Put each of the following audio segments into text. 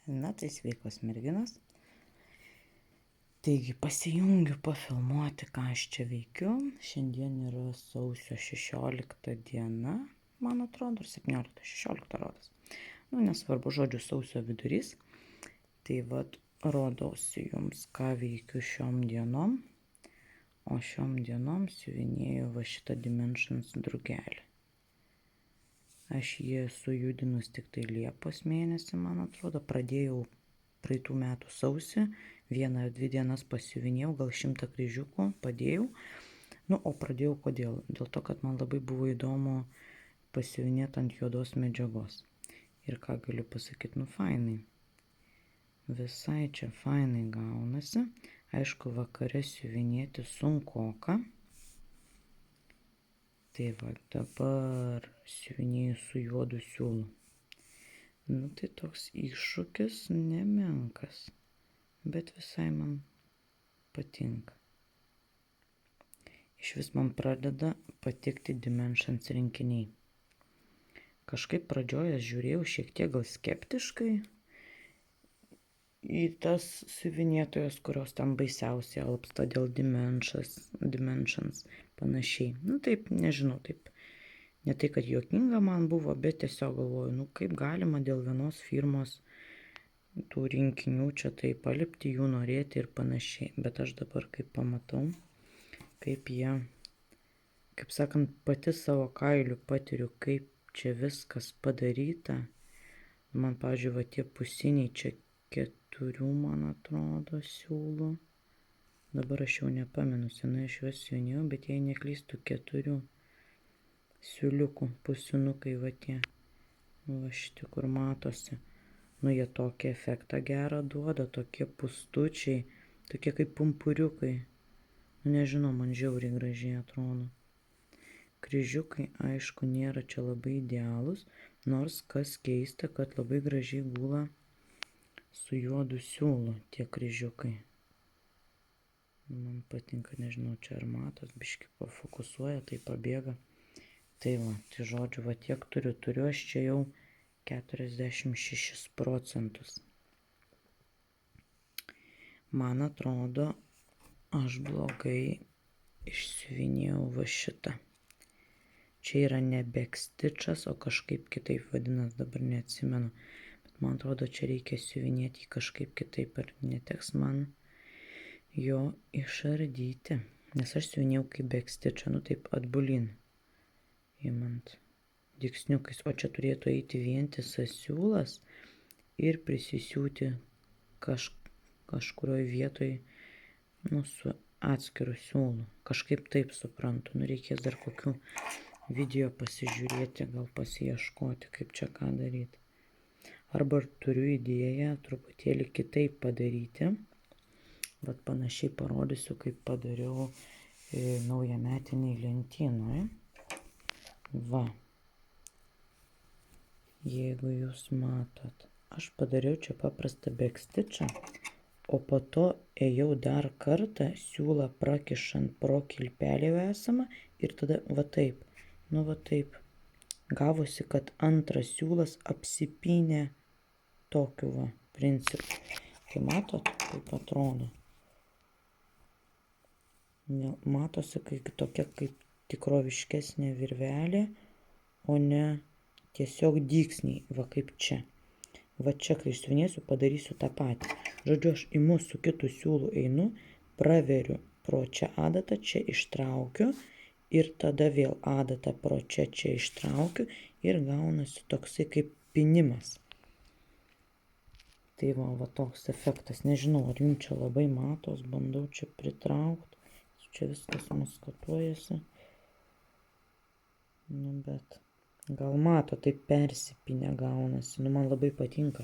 Na tai sveikos merginos. Taigi pasijungiu pafilmuoti, ką aš čia veikiu. Šiandien yra sausio 16 diena, man atrodo, ar 17, 16 rodos. Nesvarbu, žodžiu, sausio vidurys. Tai vat rodausi jums, ką veikiu šiom dienom. O šiom dienom siuvinėjau va šitą Dimensions drugelį. Aš jį esu judinus tik tai Liepos mėnesį, man atrodo. Pradėjau praeitų metų sausį, 1 ar 2 dienas pasiuvinėjau, gal 100 kryžiukų padėjau. O pradėjau kodėl? Dėl to, kad man labai buvo įdomu pasiuvinėti ant juodos medžiagos. Ir ką galiu pasakyti, fainai. Visai čia fainai gaunasi. Aišku, vakare siuvinėti sunkoka. Tai va, dabar siuvinėju su juodu siūlu. Tai toks iššūkis nemenkas, bet visai man patinka. Iš vis man pradeda patikti Dimensions rinkiniai. Kažkaip pradžioje žiūrėjau šiek tiek gal skeptiškai į tas siuvinėtojas, kurios ten baisiausiai alpsta dėl Dimensions panašiai. Taip, nežinau, taip. Ne tai, kad juokinga man buvo, bet tiesiog galvoju, kaip galima dėl vienos firmos tų rinkinių čia taip palipti, jų norėti ir panašiai. Bet aš dabar kaip pamatau, kaip jie, kaip sakant, pati savo kailiu patiriu, kaip čia viskas padaryta. Man, pavyzdžiui, va tie pusiniai čia 4, man atrodo, siūlų. Dabar aš jau nepamenu, senai aš juos siuvinėjau, bet jei neklystų 4 siūliukų, pusinukai va tie. Va šitie, kur matosi. Jie tokį efektą gerą duoda, tokie pustučiai, tokie kaip pumpuriukai. Nežinau, man žiauriai gražiai atrodo. Kryžiukai, aišku, nėra čia labai idealūs, nors kas keista, kad labai gražiai gula su juodu siūlu tie kryžiukai. Man patinka, nežinau, čia ar matos, biškį pafokusuoja, tai pabėga. Tai va, tai žodžiu, va tiek turiu aš čia jau 46 procentus. Man atrodo, aš blogai išsiuvinėjau va šitą. Čia yra ne backstitchas, o kažkaip kitaip vadinas, dabar neatsimenu. Bet man atrodo, čia reikia siuvinėti kažkaip kitaip, ar neteks man jo išardyti. Nes aš siuvinėjau kaip backstitchą, taip atbulin. Įmant dygsniukais, o čia turėtų eiti vientisas siūlas ir prisisiūti kažkurioje vietoje su atskiru siūlu. Kažkaip taip suprantu, reikės dar kokių video pasižiūrėti, gal pasiieškoti, kaip čia ką daryti. Arba turiu idėją truputėlį kitaip padaryti. Vat panašiai parodysiu, kaip padariau naujametiniai lentynoje. Va. Jeigu jūs matot, aš padariau čia paprastą backstitchą, o po to ėjau dar kartą siūlą prakišant pro kilpelį esamą ir tada va taip, va taip. Gavosi, kad antras siūlas apsipynė tokiu va principu. Tai matot, kaip atrodo. Matosi, kaip tokia kaip tikroviškesnė virvelė, o ne tiesiog dygsniai, va kaip čia. Va čia, kai išsiuvinėsiu, padarysiu tą patį. Žodžiu, aš imu su kitu siūlu einu, praveriu pro čia adatą, čia ištraukiu ir tada vėl adatą pro čia ištraukiu ir gaunasi toksai kaip pinimas. Tai va toks efektas. Nežinau, ar jums čia labai matos, bandau čia pritraukti. Čia viskas maskatuojasi. Bet gal mato, taip persipinę gaunasi. Man labai patinka.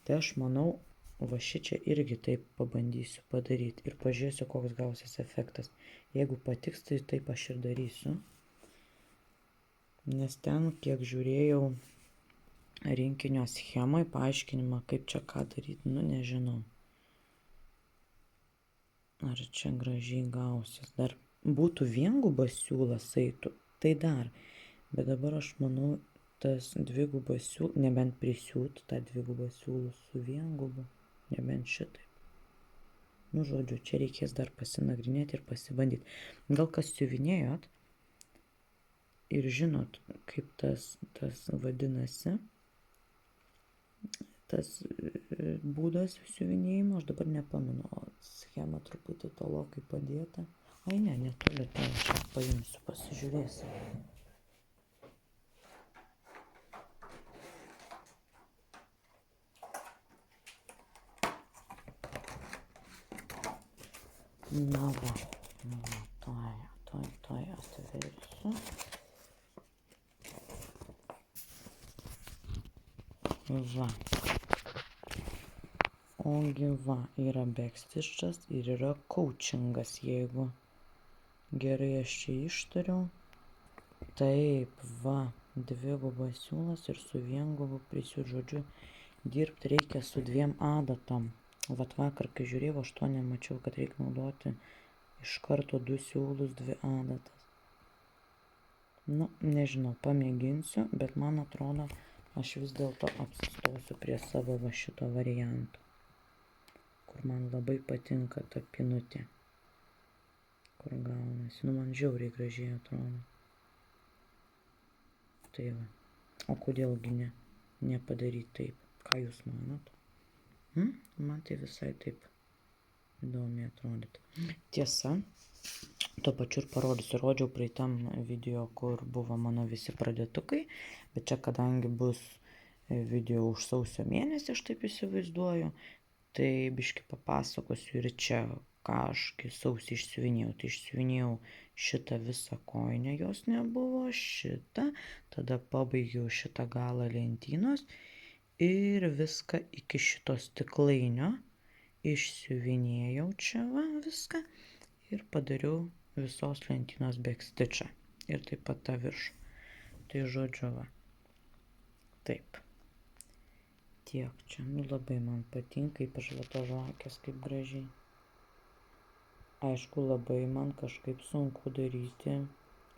Tai aš manau, va šičia irgi taip pabandysiu padaryti. Ir pažiūrėsiu, koks gausis efektas. Jeigu patiks, tai taip aš ir darysiu. Nes ten, kiek žiūrėjau rinkinio schemai, paaiškinimą, kaip čia ką daryti, nežinau. Ar čia gražiai gausis. Dar būtų viengubas siūlas eitų, tai dar. Bet dabar aš manau, tas dvigubas siūlas, nebent prisiūt tą dvigubą siūlų su viengubu, nebent šitaip. Nu, žodžiu, čia reikės dar pasinagrinėti ir pasibandyti. Gal kas siuvinėjot ir žinot, kaip tas vadinasi, tas būdas siuvinėjimo, aš dabar nepamenu, schema truputį tolokai padėta. Ai, ne, netoli, tai aš paimsiu, pasižiūrėsiu. Na va, tuoj atversiu. Va. Ogi va, yra backstitchas ir yra coachingas, jeigu gerai aš čia ištariau. Taip, va, dvigubas siūlas ir su viengubu prisiūt, žodžiu, dirbti reikia su 2 adatom. Vat vakar, kai žiūrėjau, aš to nemačiau, kad reikia naudoti iš karto 2 siūlus, 2 adatas. Nu, nežinau, pamėginsiu, bet man atrodo, aš vis dėlto apsistosiu prie savo va šito varianto, kur man labai patinka ta pinutė, kur gaunasi. Nu, man žiauriai gražiai atrodo. Tai va. O kodėlgi nepadaryti taip? Ką jūs manot? Man tai visai taip įdomiai atrodyti. Tiesa, tuo pačiu ir parodysiu, rodžiau praeitam video, kur buvo mano visi pradėtukai, bet čia kadangi bus video už sausio mėnesį, aš taip įsivaizduoju, tai biškį papasakosiu ir čia, ką aš sausį išsiuvinėjau. Tai išsiuvinėjau šitą visą kojinę, jos nebuvo, šitą, tada pabaigiau šitą galą lentynos ir viską iki šito stiklainio išsiuvinėjau čia va viską ir padariau visos lentynos backstitchą ir taip pat tą viršų. Tai žodžiu va, taip. Tiek čia, nu labai man patinka, ypač va to žvakės kaip gražiai. Aišku, labai man kažkaip sunku daryti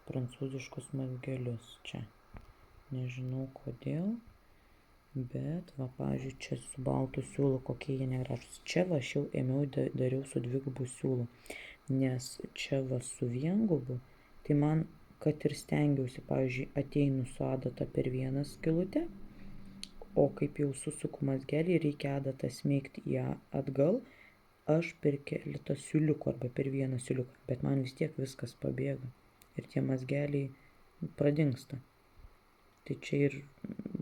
prancūziškus mazgelius čia. Nežinau kodėl, bet va, pavyzdžiui, čia su baltu siūlu, kokie jie negražus. Čia va, aš jau ėmiau, dariau su dvigubu siūlu, nes čia va su viengubu, tai man, kad ir stengiausi, pavyzdžiui, ateinu su adata per vieną skylutę, o kaip jau susuku mazgelį, reikia adatą smeigti į atgal, aš per keletą siūliukų arba per vieną siūliuką, bet man vis tiek viskas pabėga ir tie mazgeliai pradingsta. Tai čia ir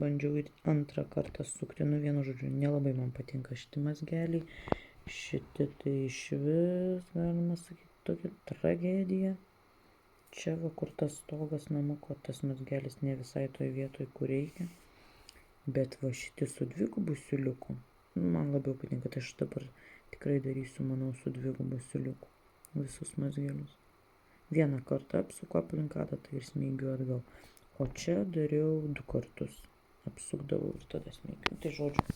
bandžiau ir antrą kartą sukti, nu vienu žodžiu, nelabai man patinka šitie mazgeliai, šitie tai iš vis, galima sakyti, tokia tragedija. Čia va, kur tas stogas namuko, tas mazgelis ne visai toj vietoj, kur reikia, bet va šitie su dvigubu siūliuku, man labiau patinka, tai aš dabar tikrai darysiu, manau, su dvigubu siūliuku visus mazgelius. Vieną kartą apsuku aplink adatą ir smeigiu atgal. O čia dariau 2 kartus. Apsukdavau ir tada smeigiu. Tai žodžiu,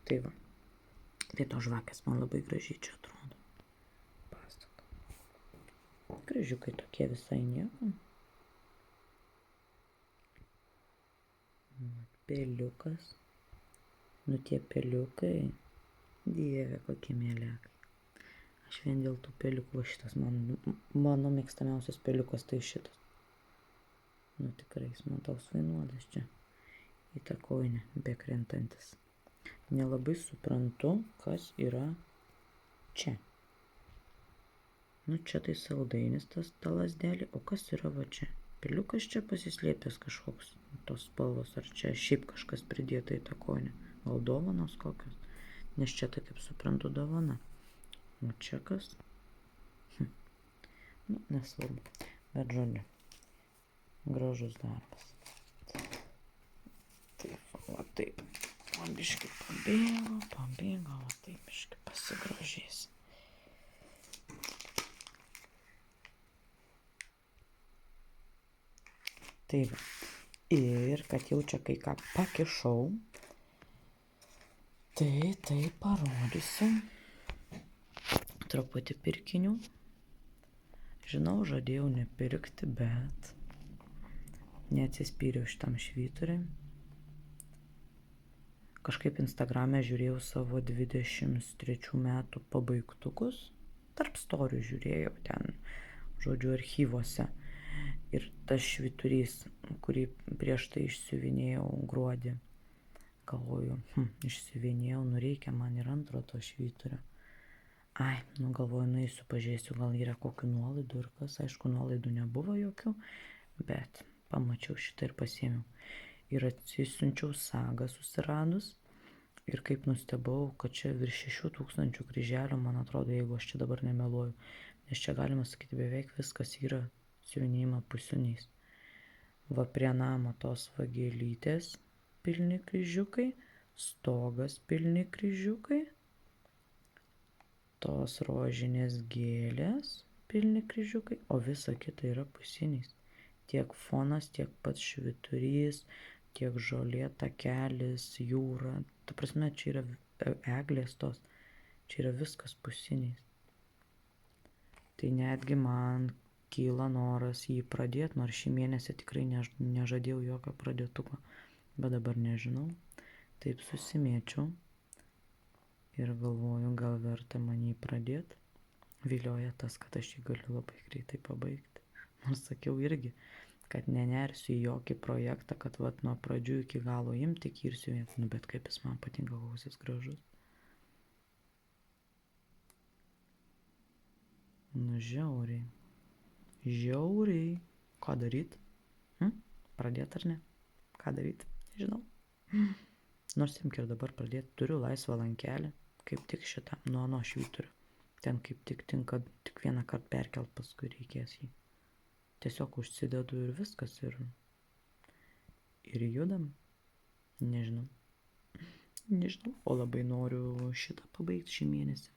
tai va. Tai to žvakės man labai gražiai čia atrodo. Pasaka. Gražiukai tokie visai nieko. Peliukas. Nu tie peliukai. Dieve, kokie mėlekai. Aš vien dėl tų peliukų, šitas mano mėgstamiausias peliukas tai šitas. Nu tikrai, jis man toks vainuolis čia į tą kojinę bekrentantis. Nelabai suprantu, kas yra čia. Nu čia tai saldainis ta lasdelė, o kas yra va čia? Peliukas čia pasislėpęs kažkoks, tos spalvos, ar čia šiaip kažkas pridėta į tą kojinę. Gal dovanos kokios? Nes čia tai kaip suprantu dovana. O čia kas? Nu, nesvarbu, bet žodžiu. Gražus darbas. Taip, va taip. Man biškai pabėgo, va taip biškai pasigražės. Tai va. Ir kad jau čia kai ką pakišau, tai parodysiu truputį pirkinių. Žinau, žadėjau nepirkti, bet neatsispyriau šitam švyturiui. kažkaip Instagrame žiūrėjau savo 23 metų pabaigtukus, tarp storių žiūrėjau ten, žodžiu, archyvuose. Ir tas švyturys, kurį prieš tai išsiuvinėjau gruodį, galvoju, išsiuvinėjau, reikia man ir antro to švyturio. Ai, galvoju, nueisiu, pažiūrėsiu, gal yra kokių nuolaidų ir kas, aišku, nuolaidų nebuvo jokių, bet pamačiau šitą ir pasiėmiau. Ir atsisiunčiau sagą susiradus ir kaip nustebau, kad čia virš 6000 kryželių, man atrodo, jeigu aš čia dabar nemeluoju, nes čia galima sakyti beveik viskas yra siuvinėjimo pusiuniais. Va prie namo tos vagėlytės pilni kryžiukai, stogas pilni kryžiukai, tos rožinės gėlės pilni kryžiukai, o visa kita yra pusiniais. Tiek fonas, tiek pats švyturys, tiek žolė, takelis, jūra. Ta prasme, čia yra eglės tos, čia yra viskas pusiniais. Tai netgi man kyla noras jį pradėti, nors šį mėnesį tikrai nežadėjau jokio pradėtuko, bet dabar nežinau. Taip susimėčiau ir galvoju, gal verta man jį pradėti. Vilioja tas, kad aš jį galiu labai greitai pabaigti. Nors sakiau irgi, kad nenersiu į jokį projektą, kad vat nuo pradžių iki galo imti ir siuvinėti. Bet kaip jis man patinka, koks jis gražus. Žiauriai. Žiauriai. Ką daryt? Pradėt ar ne? Ką daryt? Nežinau. Nors imk ir dabar pradėti. Turiu laisvą lankelį. Kaip tik šitą. Nuo švyturio. Ten kaip tik tinka tik vieną kartą perkelt, paskui reikės jį. Tiesiog užsidedu ir viskas ir judam. Nežinau. O labai noriu šitą pabaigti šį mėnesį.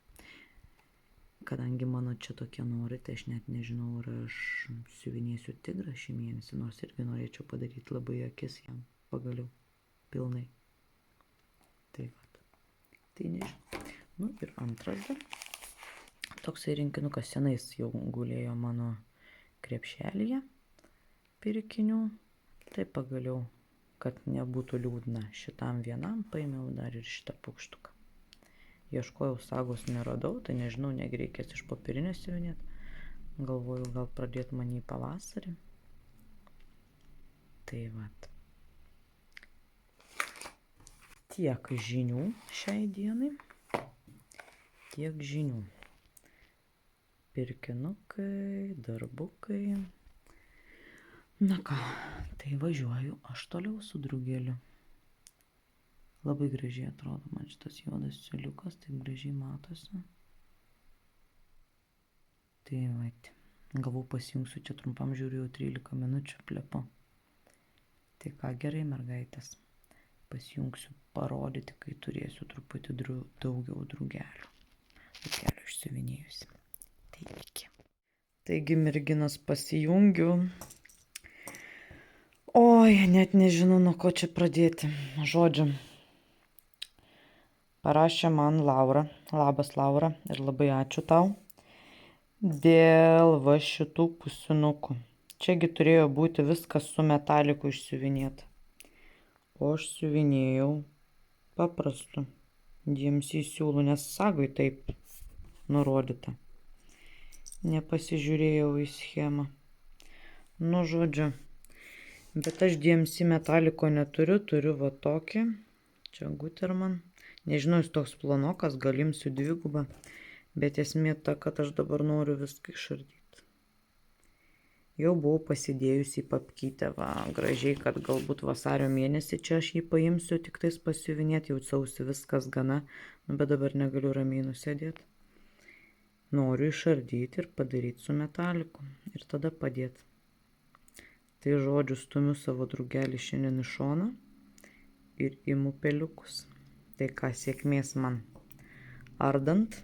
Kadangi mano čia tokie nori, tai aš net nežinau, ar aš siuvinėsiu tigrą šį mėnesį, nors irgi norėčiau padaryti labai akis jam pagaliau. Pilnai. Tai vat. Tai nežinau. Ir antras dar. Toksai rinkinukas senais jau gulėjo mano krepšelyje pirkinių. Tai pagaliau, kad nebūtų liūdna, šitam vienam paėmiau dar ir šitą paukštuką. Ieškojau sagos, neradau, tai nežinau, negi reikės iš popierinės siuvinėti. Galvojau, gal pradėti man jį pavasarį. Tai vat. Tiek žinių šiai dienai. Tiek žinių. Pirkinukai, darbukai. Na ką, tai važiuoju aš toliau su drugeliu. Labai gražiai atrodo man šitas juodas siuliukas, taip gražiai matosi. Tai vat, gavau pasijungsiu, čia trumpam žiūriu, jau 13 minučių plepu. Tai ką, gerai mergaitės, pasijungsiu parodyti, kai turėsiu truputį daugiau drugelių. Drugelių išsiuvinėjusi. Taigi merginas pasijungiu. Oi, net nežinau, nuo ko čia pradėti. Žodžiu, parašė man Laura. Labas, Laura, ir labai ačiū tau. Dėl va šitų pusinukų. Čiagi turėjo būti viskas su metaliku išsiuvinėta. O aš siuvinėjau paprastu DMC siūlų, nes sagui taip nurodyta. Nepasižiūrėjau į schemą. Žodžiu. Bet aš DMC metaliko neturiu, turiu va tokį. Čia Guterman. Nežinau, jis toks planokas, gal imsiu dvigubą. Bet esmė ta, kad aš dabar noriu viską išardyti. Jau buvau pasidėjusi į papkytę, va, gražiai, kad galbūt vasario mėnesį čia aš jį paimsiu, tik tais pasiuvinėti, jau sausi viskas gana, bet dabar negaliu ramiai nusėdėti. Noriu išardyti ir padaryti su metaliku ir tada padėti. Tai žodžiu, stumiu savo drugelį šiandien į šoną ir imu peliukus. Tai ką, sėkmės man ardant.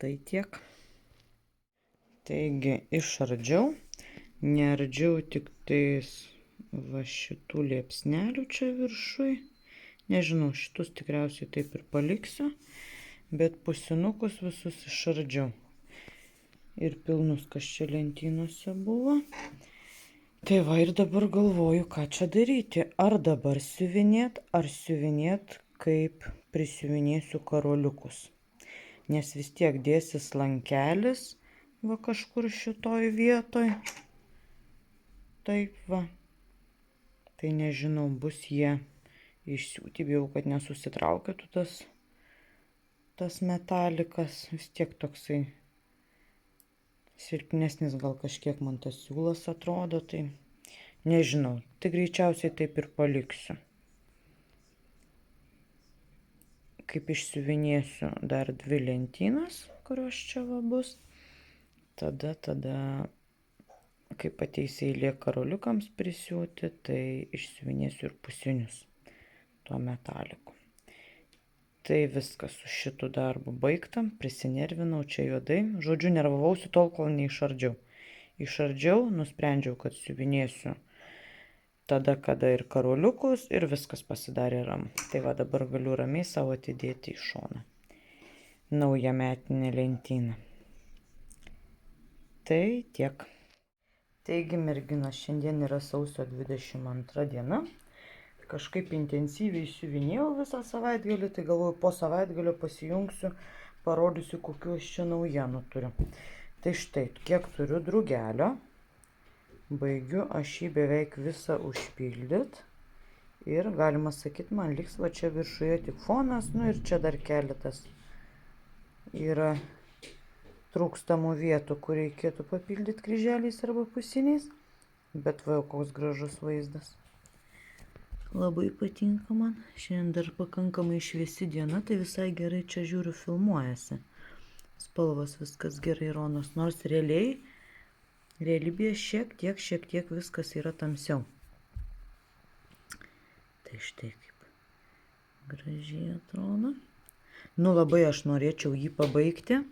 Tai tiek. Taigi išardžiau. Neardžiau tik tais va šitų liepsnelių čia viršui. Nežinau, šitus tikriausiai taip ir paliksiu. Bet pusinukus visus išardžiau. Ir pilnus, kas čia lentynose buvo. Tai va ir dabar galvoju, ką čia daryti. Ar dabar siuvinėt, ar siuvinėt, kaip prisiuvinėsiu karoliukus. Nes vis tiek dėsis lankelis, va kažkur šitoj vietoj. Taip va. Tai nežinau, bus jie išsiūti, bijau, kad nesusitraukėtų tas metalikas. Vis tiek toksai silpnesnis gal kažkiek man tas siūlas atrodo, tai nežinau. Tai greičiausiai taip ir paliksiu. Kaip išsiuvinėsiu dar 2 lentynas, kurios čia va bus. Tada, kaip ateis eilė karoliukams prisiūti, tai išsiuvinėsiu ir pusinius tuo metaliku. Tai viskas su šitu darbu baigta, prisinervinau čia juodai. Žodžiu, nervavausi tol, kol neišardžiau. Išardžiau, nusprendžiau, kad siuvinėsiu tada, kada ir karoliukus, ir viskas pasidarė ramu. Tai va dabar galiu ramiai savo atidėti į šoną naujametinę lentyną. Tai tiek. Taigi, merginos, šiandien yra sausio 22 diena. Kažkaip intensyviai siuvinėjau visą savaitgalį, tai galvoju, po savaitgalio pasijungsiu, parodysiu, kokiu aš čia naujienų turiu. Tai štai, kiek turiu drugelio. Baigiu aš jį beveik visą užpildyti. Ir galima sakyti, man liks va čia viršuje tik fonas, nu ir čia dar keletas yra trūkstamų vietų, kur reikėtų papildyti kryželiais arba pusiniais. Bet va, koks gražus vaizdas. Labai patinka man. Šiandien dar pakankamai šviesi diena, tai visai gerai čia žiūriu filmuojasi. Spalvos viskas gerai ronos, nors realybėje šiek tiek viskas yra tamsiau. Tai štai kaip gražiai atrodo. Nu labai aš norėčiau jį pabaigti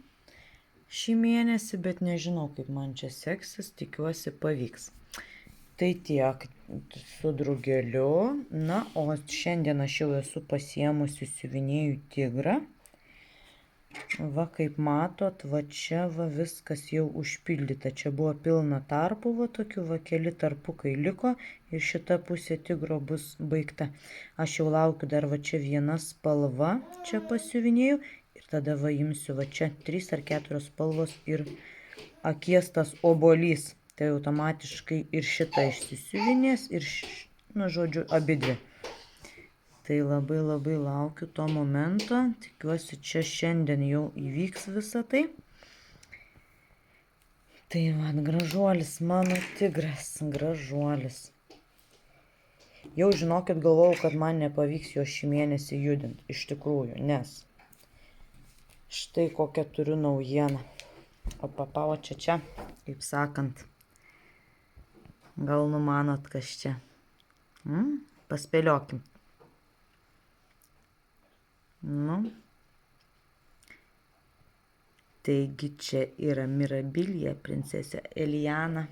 šį mėnesį, bet nežinau, kaip man čia seksis, tikiuosi pavyks. Tai tiek su drugeliu. Na, o šiandien aš jau esu pasiėmusi siuvinėjų tigrą. Va, kaip matot, va čia va viskas jau užpildyta. Čia buvo pilna tarpų, va tokių, va keli tarpukai liko ir šita pusė tigro bus baigta. Aš jau laukiu dar va čia viena spalva, čia pasiuvinėjau ir tada va imsiu va čia 3 ar 4 spalvos ir akies tas obuolys. Tai automatiškai ir šita išsisiuvinės ir, nu, žodžiu, abidvi. Tai labai laukiu to momento. Tikiuosi, čia šiandien jau įvyks visa tai. Tai va, gražuolis, mano tigras, gražuolis. Jau žinokit, galvojau, kad man nepavyks jo šį mėnesį judinti. Iš tikrųjų, nes štai kokią turiu naujieną. O papavo čia, kaip sakant. Gal numanot, kas čia? Paspėliokim. Nu. Taigi čia yra Mirabilija, princesė Eliana,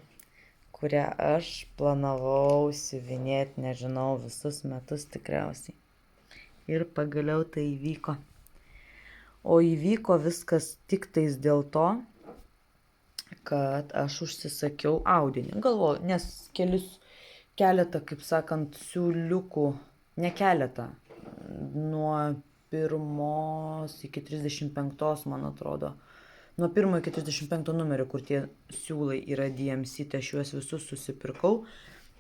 kurią aš planavau siuvinėti, nežinau, visus metus tikriausiai. Ir pagaliau tai įvyko. O įvyko viskas tik tais dėl to, kad aš užsisakiau audinį. Galvoju, nes keletą, kaip sakant, siūliukų, ne keletą, nuo 1 iki 35, man atrodo, nuo 1 iki 35 numerio, kur tie siūlai yra DMC, tai aš juos visus susipirkau.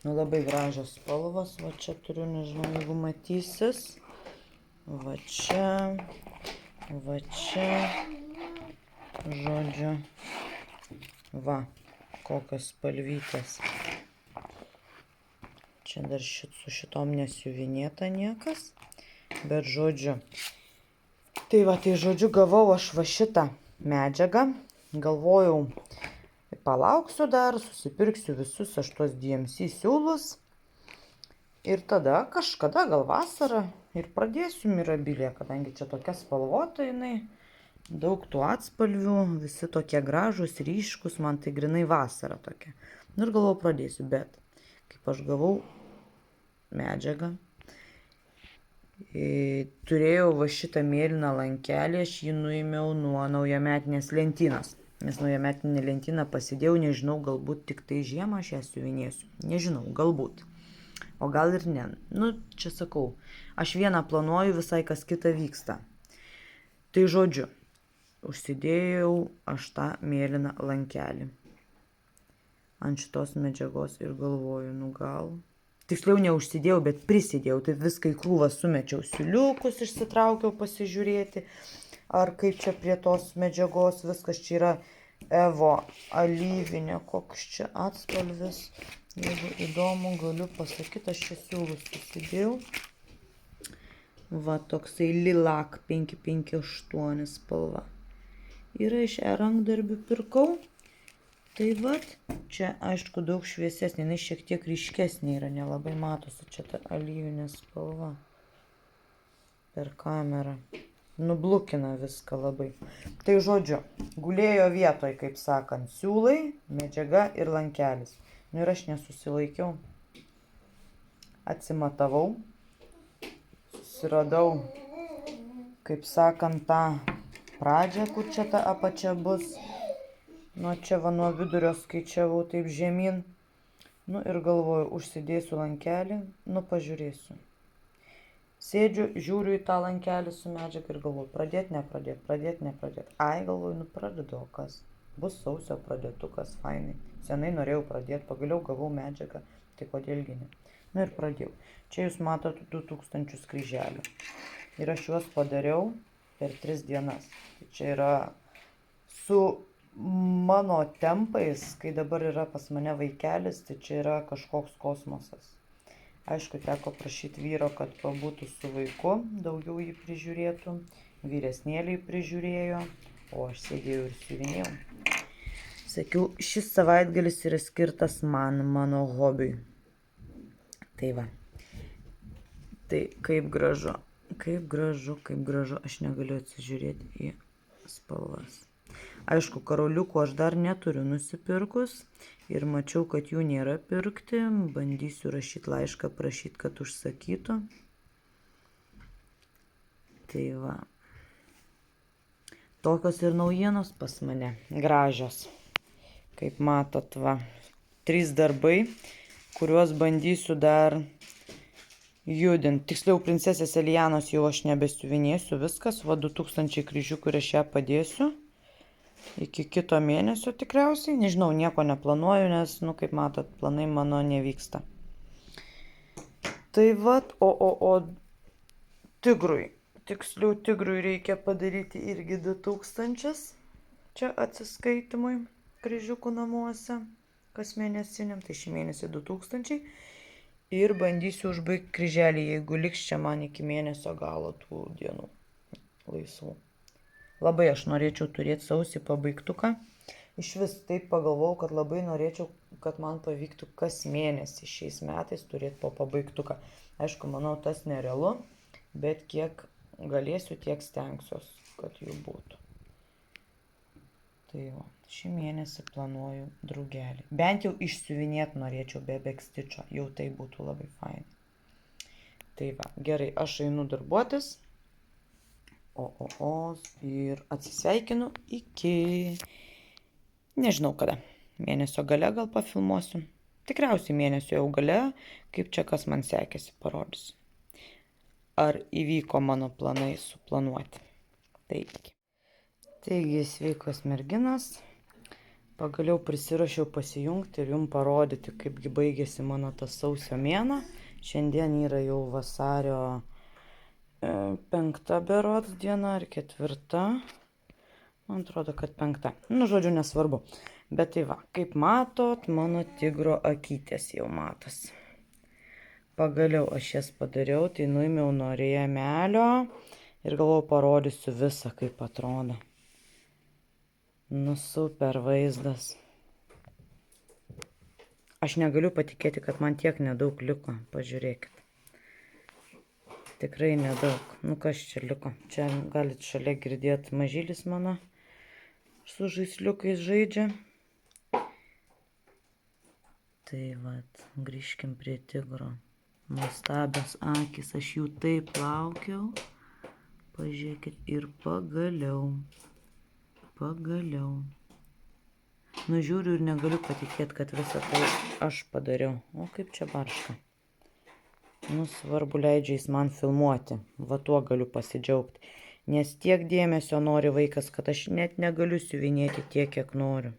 Nu, labai gražios spalvos, va čia turiu, nežinau, jeigu matysis. Va čia, žodžiu. Va, kokios spalvytės. Čia dar su šitom nesiuvinėta niekas. Bet žodžiu. Tai va, tai žodžiu, gavau aš va šitą medžiagą. Galvojau, palauksiu dar, susipirksiu visus aš tuos DMC siūlus. Ir tada kažkada, gal vasarą, ir pradėsiu Mirabiliją, kadangi čia tokia spalvota jinai. Daug tų atspalvių, visi tokie gražus, ryškus, man tai grinai vasara tokia. Ir galvoju, pradėsiu, bet kaip aš gavau medžiagą, turėjau va šitą mėlyną lankelį, aš jį nuėmiau nuo naujametinės lentynos. nes naujametinę lentyną pasidėjau, nežinau, galbūt tik tai žiemą aš ją siuvinėsiu. Nežinau, galbūt. O gal ir ne. Nu, čia sakau, aš vieną planuoju, visai kas kita vyksta. Tai žodžiu, užsidėjau aš tą mėlyną lankelį ant šitos medžiagos ir galvoju, nu gal. Tiksliau neužsidėjau, bet prisidėjau, tai viską į krūvą sumečiau, siuliukus išsitraukiau pasižiūrėti, ar kaip čia prie tos medžiagos viskas čia yra Evo alyvinė, koks čia atspalvis. Jeigu įdomu, galiu pasakyti, aš čia siūlus susidėjau. Va, toksai Lilac 558 spalva. Yra iš rankdarbių pirkau. Tai vat, čia aišku daug šviesesnė, jinai šiek tiek ryškesnė yra, nelabai matosi čia ta alyvinė spalva per kamerą. Nublukina viską labai. Tai žodžiu, gulėjo vietoj, kaip sakant, siūlai, medžiaga ir lankelis. Nu ir aš nesusilaikiau. Atsimatavau. Susiradau, kaip sakant, tą pradžią, kur čia ta apačia bus. Nuo čia va nuo vidurio skaičiavau taip žemyn. Nu ir galvoju, užsidėsiu lankelį, nu pažiūrėsiu. Sėdžiu, žiūriu į tą lankelį su medžiaga ir galvoju, pradėti, nepradėti. Ai, galvoju, nu pradedu, o kas? Bus sausio pradėtukas, fainai. Senai norėjau pradėti, pagaliau gavau medžiagą, tai kodėlgi ne. Nu ir pradėjau. Čia jūs matote 2000 kryželių. Ir aš juos padariau per 3 dienas. Tai čia yra su mano tempais, kai dabar yra pas mane vaikelis, tai čia yra kažkoks kosmosas. Aišku, teko prašyti vyro, kad pabūtų su vaiku, daugiau jį prižiūrėtų. Vyresnėliai prižiūrėjo, o aš sėdėjau ir siuvinėjau. Sakiau, šis savaitgalis yra skirtas mano hobiui. Tai va. Tai kaip gražu, aš negaliu atsižiūrėti į spalvas. Aišku, karoliukų aš dar neturiu nusipirkus ir mačiau, kad jų nėra pirkti. Bandysiu rašyti laišką, prašyti, kad užsakytų. Tai va. Tokios ir naujienos pas mane. Gražios. Kaip matot, va. 3 darbai, kuriuos bandysiu dar judinti. Tiksliau, princesės Elianos jau aš nebesiuvinėsiu viskas. Va, 2000 kryžiukų ir aš ją padėsiu. Iki kito mėnesio tikriausiai. Nežinau, nieko neplanuoju, nes, nu, kaip matot, planai mano nevyksta. Tai vat, o tigrui. Tiksliau, tigrui reikia padaryti irgi 2000. Čia atsiskaitimui kryžiukų namuose. Kas mėnesiniam, tai šį mėnesį 2000. Ir bandysiu užbaigti kryželį, jeigu liks čia man iki mėnesio galo tų dienų laisvų. Labai aš norėčiau turėti sausį pabaigtuką. Iš vis taip pagalvojau, kad labai norėčiau, kad man pavyktų kas mėnesį šiais metais turėti po pabaigtuką. Aišku, manau, tas nerealu, bet kiek galėsiu, tiek stengsiuos, kad jų būtų. Tai jau, šį mėnesį planuoju drugelį. Bent jau išsiuvinėti norėčiau be bekstičio, jau tai būtų labai fainai. Tai va, gerai, aš einu darbuotis. Ir atsisveikinu iki, nežinau kada, mėnesio gale gal pafilmuosiu. Tikriausiai mėnesio jau gale, kaip čia kas man sekėsi, parodysiu. Ar įvyko mano planai suplanuoti. Taigi, sveikos merginos. Pagaliau prisirašiau pasijungti ir jums parodyti, kaipgi baigėsi mano tas sausio mėnuo. Šiandien yra jau vasario 5 berods diena ar 4. Man atrodo, kad 5. Nu, žodžiu, nesvarbu. Bet tai va, kaip matot, mano tigro akytės jau matosi. Pagaliau aš jas padariau, tai nuėmiau nuo rėmelio ir galvoju, parodysiu visą, kaip atrodo. Nu, super vaizdas. Aš negaliu patikėti, kad man tiek nedaug liko. Pažiūrėkit. Tikrai nedaug. Nu, kas čia liko? Čia galit šalia girdėti mažylis mano su žaisliukais žaidžia. Tai vat, grįžkim prie tigro. Nuostabios akys, aš jų taip laukiau. Pažiūrėkit, ir pagaliau. Nužiūriu ir negaliu patikėti, kad visą tai aš padariau. O kaip čia barška. Nu, svarbu leidžia jis man filmuoti. Va tuo galiu pasidžiaugti. Nes tiek dėmesio nori vaikas, kad aš net negaliu siuvinėti tiek, kiek noriu.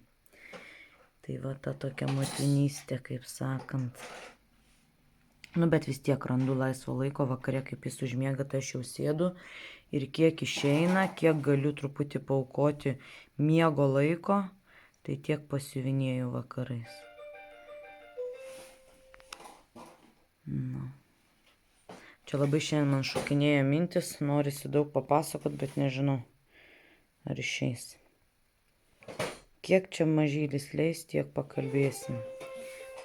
Tai va ta tokia motinystė, kaip sakant. Nu, bet vis tiek randu laisvo laiko vakare, kaip jis užmiega, tai aš jau sėdu. Ir kiek išeina, kiek galiu truputį paaukoti miego laiko, tai tiek pasiuvinėjau vakarais. Nu. Čia labai šiandien man šokinėja mintis, norisi daug papasakot, bet nežinau, ar išeis. Kiek čia mažylis leis, tiek pakalbėsim.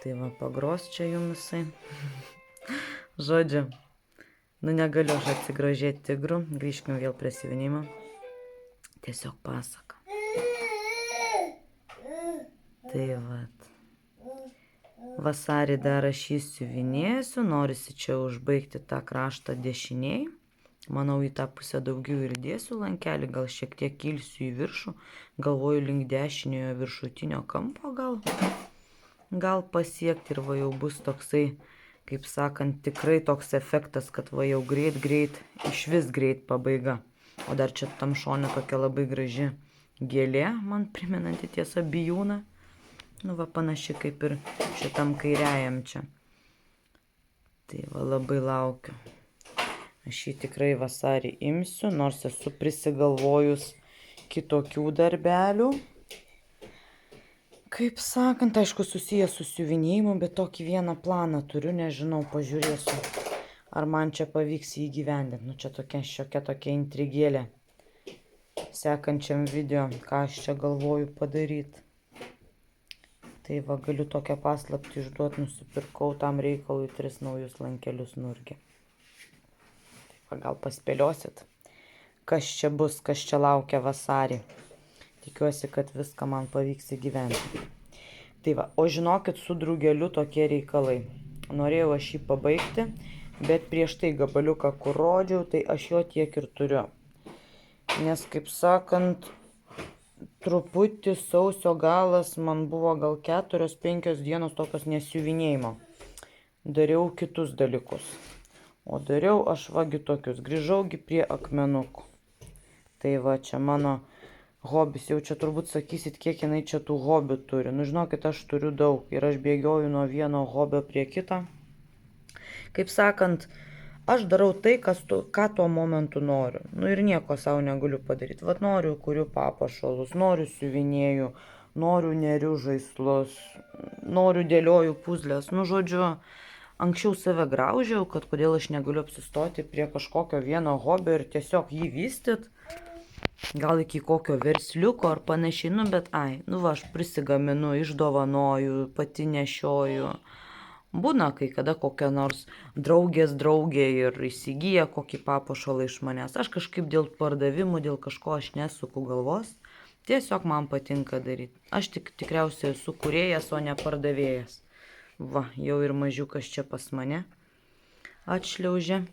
Tai va, pagros čia jums visai. Žodžiu, nu negaliu aš atsigrožėti tigrų, grįžkim vėl prie siuvinimo. Tiesiog pasaka. Tai va. Vasarį dar aš jį siuvinėsiu, norisi čia užbaigti tą kraštą dešiniai. Manau, į tą pusę daugiau ir dėsiu lankelį, gal šiek tiek kilsiu į viršų. Galvoju link dešiniojo viršutinio kampo gal pasiekti ir va jau bus toksai, kaip sakant, tikrai toks efektas, kad va jau greit, išvis greit pabaiga. O dar čia tam šone tokia labai graži gėlė, man primenanti tiesa bijūną. Nu va panaši kaip ir šitam kairiajam čia. Tai va labai laukiu. Aš jį tikrai vasarį imsiu, nors esu prisigalvojus kitokių darbelių. Kaip sakant, aišku, susijęs su siuvinėjimu, bet tokį vieną planą turiu, nežinau, pažiūrėsiu, ar man čia pavyks jį įgyvendinti. Nu čia šiokia tokia intrigėlė. Sekančiam video, ką aš čia galvoju padaryti. Tai va, galiu tokią paslaptį išduoti, nusipirkau tam reikalui 3 naujus lankelius nurgį. Tai va, gal paspėliosit, kas čia bus, kas čia laukia vasarį. Tikiuosi, kad viską man pavyks įgyventi. Tai va, o žinokit, su drugeliu tokie reikalai. Norėjau aš jį pabaigti, bet prieš tai gabaliuką, kur rodžiau, tai aš jo tiek ir turiu. Nes, kaip sakant, truputį sausio galas man buvo gal 4-5 dienos tokios nesiuvinėjimo. Dariau kitus dalykus. O dariau aš vagi tokius. Grįžaugi prie akmenukų. Tai va, čia mano hobis. Jau čia turbūt sakysit, kiek jinai čia tų hobių turi. Nu, žinokit, aš turiu daug. Ir aš bėgioju nuo vieno hobio prie kito. Kaip sakant, aš darau tai, ką tuo momentu noriu. Nu ir nieko savo negaliu padaryti. Vat noriu, kuriu papuošalus, noriu siuvinėju, noriu neriu žaislus, noriu dėlioju puzlės. Nu žodžiu, anksčiau save graužiau, kad kodėl aš negaliu apsistoti prie kažkokio vieno hobio ir tiesiog jį vystyt. Gal iki kokio versliuko ar panašiai. Nu bet nu va, aš prisigaminu, išdovanoju, pati nešioju. Būna kai kada kokia nors draugės draugė ir įsigyja kokį papuošalą iš manęs. Aš kažkaip dėl pardavimų, dėl kažko aš nesuku galvos. Tiesiog man patinka daryti. Aš tikriausiai esu kūrėjas, o ne pardavėjas. Va, jau ir mažiukas čia pas mane atšliaužė.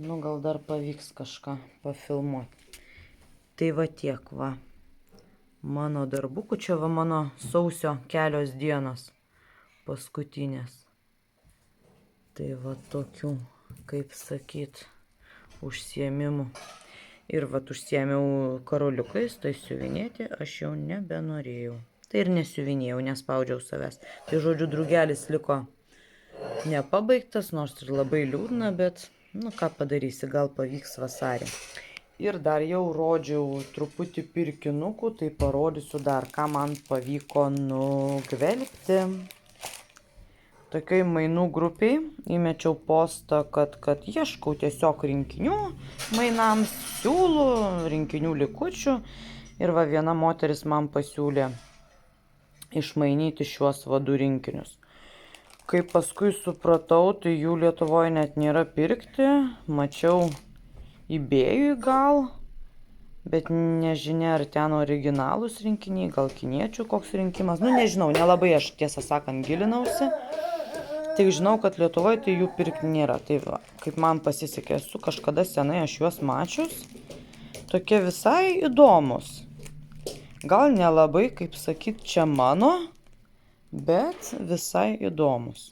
Nu, gal dar pavyks kažką pafilmuoti. Tai va tiek, va. Mano darbukų, čia va mano sausio kelios dienos. Paskutinės. Tai va tokių, kaip sakyt, užsiėmimų. Ir va užsiėmiau karoliukais, tai siuvinėti aš jau nebenorėjau. Tai ir nesiuvinėjau, nespaudžiau savęs. Tai žodžiu, drugelis liko nepabaigtas, nors ir labai liūdna, bet, nu ką padarysi, gal pavyks vasarį. Ir dar jau rodžiau truputį pirkinukų, tai parodysiu dar, ką man pavyko nugvelbti. Tokioj mainų grupiai įmečiau postą, kad ieškau tiesiog rinkinių mainams, siūlų, rinkinių likučių. Ir va viena moteris man pasiūlė išmainyti šiuos vadų rinkinius. Kai paskui supratau, tai jų Lietuvoje net nėra pirkti. Mačiau eBay'ui gal, bet nežinia, ar ten originalūs rinkiniai, gal kiniečių koks rinkimas. Nu nežinau, nelabai aš tiesą sakant gilinausi. Tik žinau, kad Lietuvoje tai jų pirkti nėra. Tai va, kaip man pasisekė, esu kažkada senai aš juos mačius. Tokie visai įdomus. Gal nelabai, kaip sakyt, čia mano, bet visai įdomus.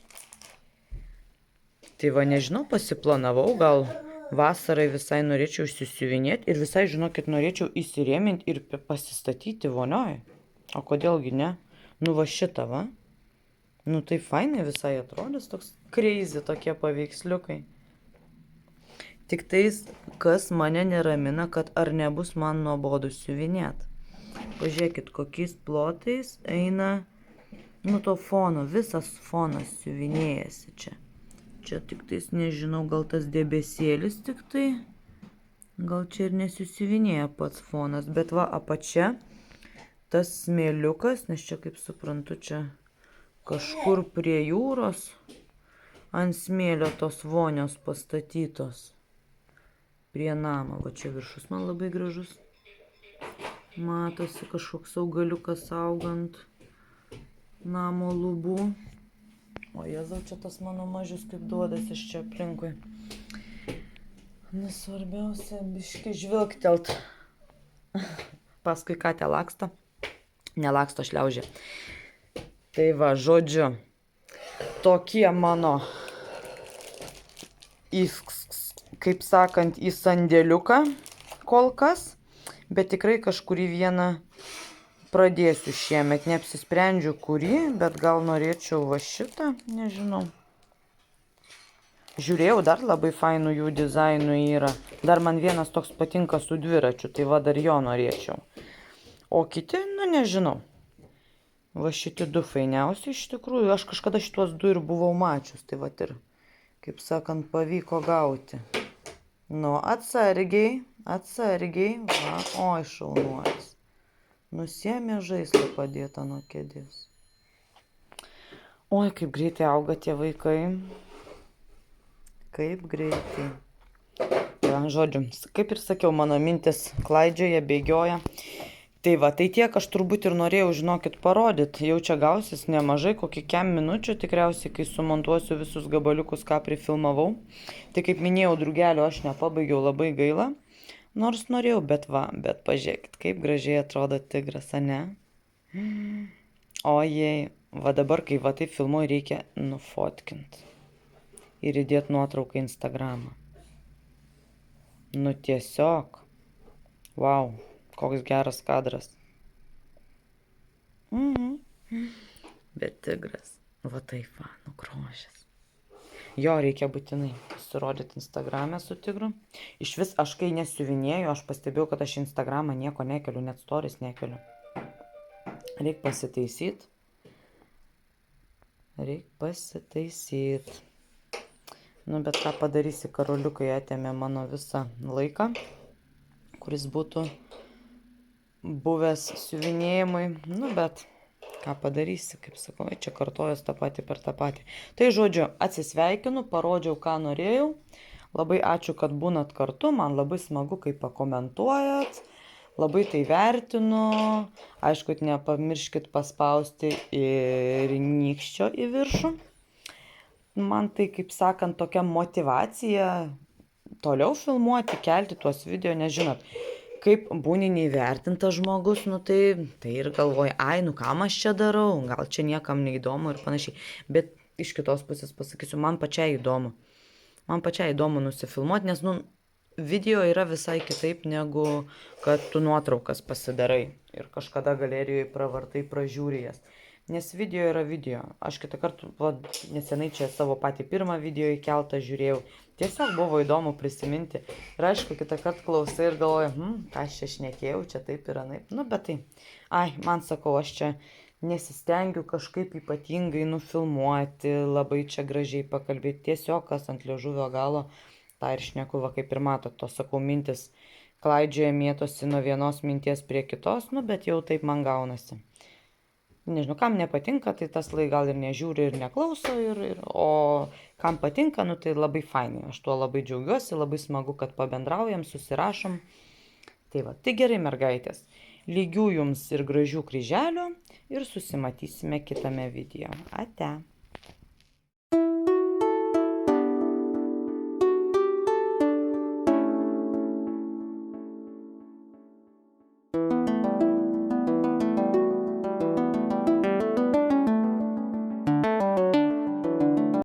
Tai va, nežinau, pasiplanavau, gal vasarai visai norėčiau išsisiuvinėti ir visai, žinokit, norėčiau įsirėminti ir pasistatyti vonioj. O kodėlgi ne? Nu va šitą, va. Nu tai fainai visai atrodys, toks crazy tokie paveiksliukai. Tik tais, kas mane neramina, kad ar nebus man nuobodu siuvinėti. Pažiūrėkit, kokiais plotais eina, nu to fono, visas fonas siuvinėjasi čia. Čia tik tais, nežinau, gal tas debesėlis tik tai, gal čia ir nesusivinėja pats fonas, bet va apačia tas smėliukas, nes čia, kaip suprantu, čia kažkur prie jūros ant smėlio tos vonios pastatytos prie namo. Va čia viršus man labai gražus. Matosi kažkoks augaliukas augant namo lubų. O Jėzau, čia tas mano mažius kaip duodas iš čia aplinkui. Nesvarbiausia, biški žvilgtelt. Paskui katė laksto. Nelaksto, šliaužia. Tai va, žodžiu, tokie mano, kaip sakant, į sandėliuką kol kas. Bet tikrai kažkurį vieną pradėsiu šiemet, neapsisprendžiu kurį, bet gal norėčiau va šitą, nežinau. Žiūrėjau, dar labai fainų jų dizainų yra. Dar man vienas toks patinka su dviračiu, tai va dar jo norėčiau. O kiti, nu nežinau. Va šitie du fainiausi iš tikrųjų. Aš kažkada šitos du ir buvau mačius, tai va ir, kaip sakant, pavyko gauti. Nu, atsargiai, va, oi šaunuolis. Nusiėmė žaislą padėtą nuo kėdės. Oi, kaip greitai auga tie vaikai. Kaip greitai. Ja, žodžiu, kaip ir sakiau, mano mintis klaidžioja, bėgioja. Tai va, tai tiek aš turbūt ir norėjau, žinokit, parodyti. Jau čia gausis nemažai, kokį kem minučių, tikriausiai, kai sumontuosiu visus gabaliukus, ką prifilmavau. Tai kaip minėjau, drugelio aš nepabaigiau, labai gaila. Nors norėjau, bet va, bet pažiūrėkit, kaip gražiai atrodo tigras, ane? Ojei, va dabar, kai va taip filmuoju, reikia nufotkinti. Ir įdėti nuotrauką į Instagramą. Nu tiesiog. Wow, koks geras kadras. Bet tigras, va taip va, nu grožis. Jo, reikia būtinai pasirodyti Instagram'e su tigru. Iš vis, aš kai nesiuvinėjau, aš pastebėjau, kad aš Instagram'ą nieko nekeliu, net stories nekeliu. Reik pasitaisyt. Nu, bet ką padarysi, karoliukai atėmė mano visą laiką, kuris būtų buvęs siuvinėjimui. Nu, bet ką padarysi, kaip sakau, čia kartojas tą patį per tą patį. Tai žodžiu, atsisveikinu, parodžiau, ką norėjau. Labai ačiū, kad būnat kartu, man labai smagu, kai pakomentuojat. Labai tai vertinu. Aišku, nepamirškit paspausti ir nykščio į viršų. Man tai, kaip sakant, tokia motyvacija toliau filmuoti, kelti tuos video, nes žinot, kaip būni neįvertintas žmogus, nu tai ir galvoji, ai, nu kam aš čia darau, gal čia niekam neįdomu ir panašiai. Bet iš kitos pusės pasakysiu, man pačiai įdomu. Man pačiai įdomu nusifilmuoti, nes, nu, video yra visai kitaip negu, kad tu nuotraukas pasidarai ir kažkada galerijoje pravartai pražiūri jas. Nes video yra video. Aš kitą kartą, nesenai čia savo patį pirmą video įkeltą žiūrėjau. Tiesiog buvo įdomu prisiminti. Ir aišku, kitą kartą klausai ir galvoju, ką aš čia šnekėjau, čia taip ir anaip. Nu, bet tai, man sakau, aš čia nesistengiu kažkaip ypatingai nufilmuoti, labai čia gražiai pakalbėti. Tiesiog, kas ant liežuvio galo, tą ir šneku, va, kaip ir matot, to sakau, mintis klaidžioja, mėtosi nuo vienos minties prie kitos, nu, bet jau taip man gaunasi. Nežinau, kam nepatinka, tai tas gal ir nežiūri ir neklauso, o kam patinka, nu tai labai fainai. Aš tuo labai džiaugiuosi, labai smagu, kad pabendraujam, susirašom. Tai va, tai gerai mergaitės. Lygių jums ir gražių kryželių ir susimatysime kitame video. Ate.